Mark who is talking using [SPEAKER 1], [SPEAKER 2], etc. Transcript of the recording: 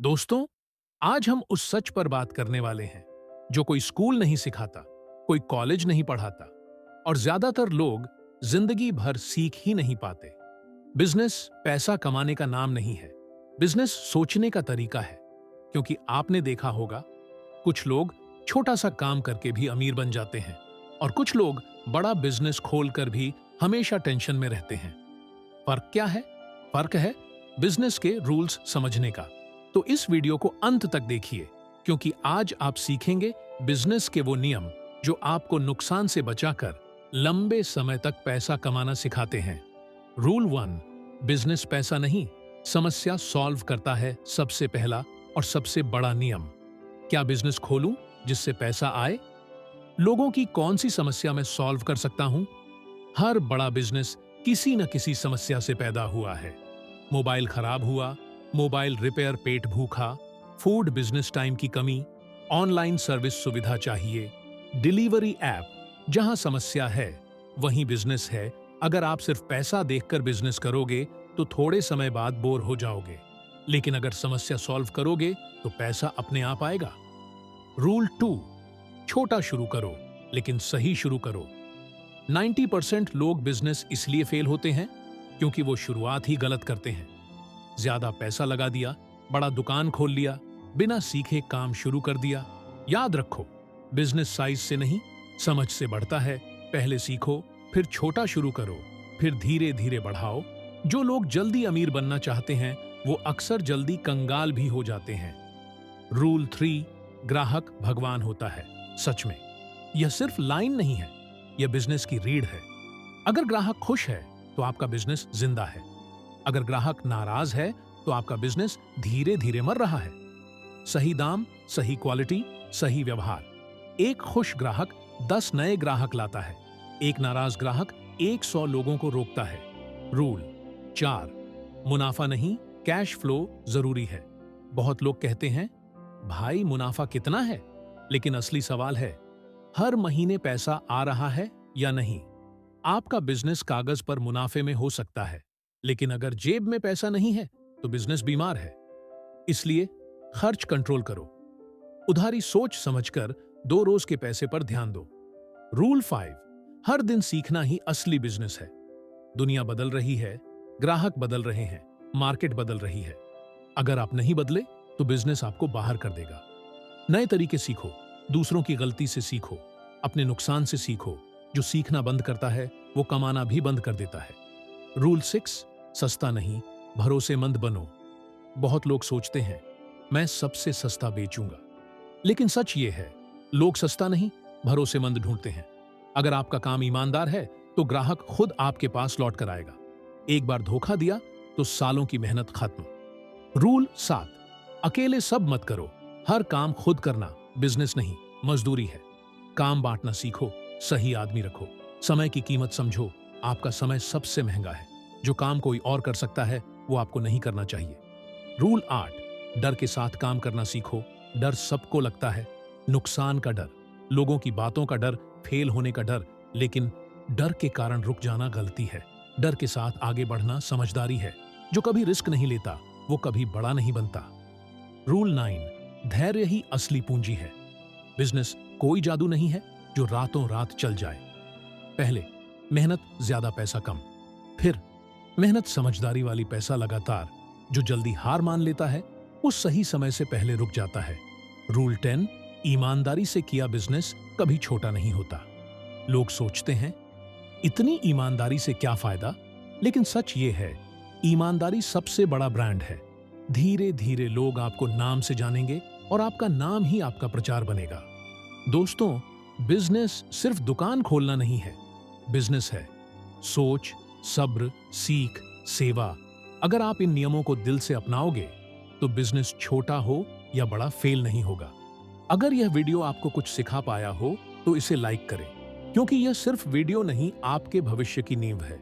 [SPEAKER 1] दोस्तों, आज हम उस सच पर बात करने वाले हैं जो कोई स्कूल नहीं सिखाता, कोई कॉलेज नहीं पढ़ाता और ज्यादातर लोग जिंदगी भर सीख ही नहीं पाते। बिजनेस पैसा कमाने का नाम नहीं है। बिजनेस सोचने का तरीका है। क्योंकि आपने देखा होगा, कुछ लोग छोटा सा काम करके भी अमीर बन जाते हैं और कुछ लोग बड़ा बिजनेस खोलकर भी हमेशा टेंशन में रहते हैं। फर्क क्या है? फर्क है बिजनेस के रूल्स समझने का। तो इस वीडियो को अंत तक देखिए, क्योंकि आज आप सीखेंगे बिजनेस के वो नियम जो आपको नुकसान से बचाकर लंबे समय तक पैसा कमाना सिखाते हैं। रूल 1, बिजनेस पैसा नहीं, समस्या सॉल्व करता है। सबसे पहला और सबसे बड़ा नियम, क्या बिजनेस खोलूं जिससे पैसा आए? लोगों की कौन सी समस्या मैं सॉल्व कर सकता हूं? हर बड़ा बिजनेस किसी न किसी समस्या से पैदा हुआ है। मोबाइल खराब हुआ, मोबाइल रिपेयर पेट भूखा, फूड बिजनेस टाइम की कमी, ऑनलाइन सर्विस सुविधा चाहिए, डिलीवरी ऐप। जहां समस्या है वहीं बिजनेस है। अगर आप सिर्फ पैसा देखकर बिजनेस करोगे तो थोड़े समय बाद बोर हो जाओगे, लेकिन अगर समस्या सॉल्व करोगे तो पैसा अपने आप आएगा। रूल 2, छोटा शुरू करो लेकिन सही शुरू करो। 90% लोग बिजनेस इसलिए फेल होते हैं क्योंकि वो शुरुआत ही गलत करते हैं। ज्यादा पैसा लगा दिया, बड़ा दुकान खोल लिया, बिना सीखे काम शुरू कर दिया। याद रखो, बिजनेस साइज से नहीं, समझ से बढ़ता है। पहले सीखो, फिर छोटा शुरू करो, फिर धीरे धीरे बढ़ाओ। जो लोग जल्दी अमीर बनना चाहते हैं वो अक्सर जल्दी कंगाल भी हो जाते हैं। रूल 3, ग्राहक भगवान होता है। सच में यह सिर्फ लाइन नहीं है, यह बिजनेस की रीढ़ है। अगर ग्राहक खुश है तो आपका बिजनेस जिंदा है। अगर ग्राहक नाराज है तो आपका बिजनेस धीरे धीरे मर रहा है। सही दाम, सही क्वालिटी, सही व्यवहार। एक खुश ग्राहक 10 नए ग्राहक लाता है। एक नाराज ग्राहक 100 लोगों को रोकता है। रूल 4, मुनाफा नहीं, कैश फ्लो जरूरी है। बहुत लोग कहते हैं, भाई मुनाफा कितना है? लेकिन असली सवाल है, हर महीने पैसा आ रहा है या नहीं? आपका बिजनेस कागज पर मुनाफे में हो सकता है, लेकिन अगर जेब में पैसा नहीं है तो बिजनेस बीमार है। इसलिए खर्च कंट्रोल करो। उधारी सोच समझकर 2 रोज के पैसे पर ध्यान दो। रूल 5, हर दिन सीखना ही असली बिजनेस है। दुनिया बदल रही है, ग्राहक बदल रहे हैं, मार्केट बदल रही है। अगर आप नहीं बदले तो बिजनेस आपको बाहर कर देगा। नए तरीके सीखो, दूसरों की गलती से सीखो, अपने नुकसान से सीखो। जो सीखना बंद करता है वो कमाना भी बंद कर देता है। रूल 6, सस्ता नहीं, भरोसेमंद बनो। बहुत लोग सोचते हैं, मैं सबसे सस्ता बेचूंगा, लेकिन सच ये है, लोग सस्ता नहीं, भरोसेमंद ढूंढते हैं। अगर आपका काम ईमानदार है तो ग्राहक खुद आपके पास लौट कर आएगा। एक बार धोखा दिया तो सालों की मेहनत खत्म। रूल 7, अकेले सब मत करो। हर काम खुद करना बिजनेस नहीं, मजदूरी है। काम बांटना सीखो, सही आदमी रखो, समय की कीमत समझो। आपका समय सबसे महंगा है। जो काम कोई और कर सकता है वो आपको नहीं करना चाहिए। रूल 8, डर के साथ काम करना सीखो। डर सबको लगता है, नुकसान का डर, लोगों की बातों का डर, फेल होने का डर, लेकिन डर के कारण रुक जाना गलती है। डर के साथ आगे बढ़ना समझदारी है। जो कभी रिस्क नहीं लेता वो कभी बड़ा नहीं बनता। रूल 9, धैर्य ही असली पूंजी है। बिजनेस कोई जादू नहीं है जो रातों रात चल जाए। पहले मेहनत, ज्यादा पैसा कम। फिर मेहनत, समझदारी वाली पैसा लगातार। जो जल्दी हार मान लेता है वो सही समय से पहले रुक जाता है। रूल 10, ईमानदारी से किया बिजनेस कभी छोटा नहीं होता। लोग सोचते हैं, इतनी ईमानदारी से क्या फायदा? लेकिन सच ये है, ईमानदारी सबसे बड़ा ब्रांड है। धीरे धीरे लोग आपको नाम से जानेंगे और आपका नाम ही आपका प्रचार बनेगा। दोस्तों, बिजनेस सिर्फ दुकान खोलना नहीं है, बिजनेस है सोच, सब्र, सीख, सेवा। अगर आप इन नियमों को दिल से अपनाओगे तो बिजनेस छोटा हो या बड़ा फेल नहीं होगा। अगर यह वीडियो आपको कुछ सिखा पाया हो तो इसे लाइक करें, क्योंकि यह सिर्फ वीडियो नहीं, आपके भविष्य की नींव है।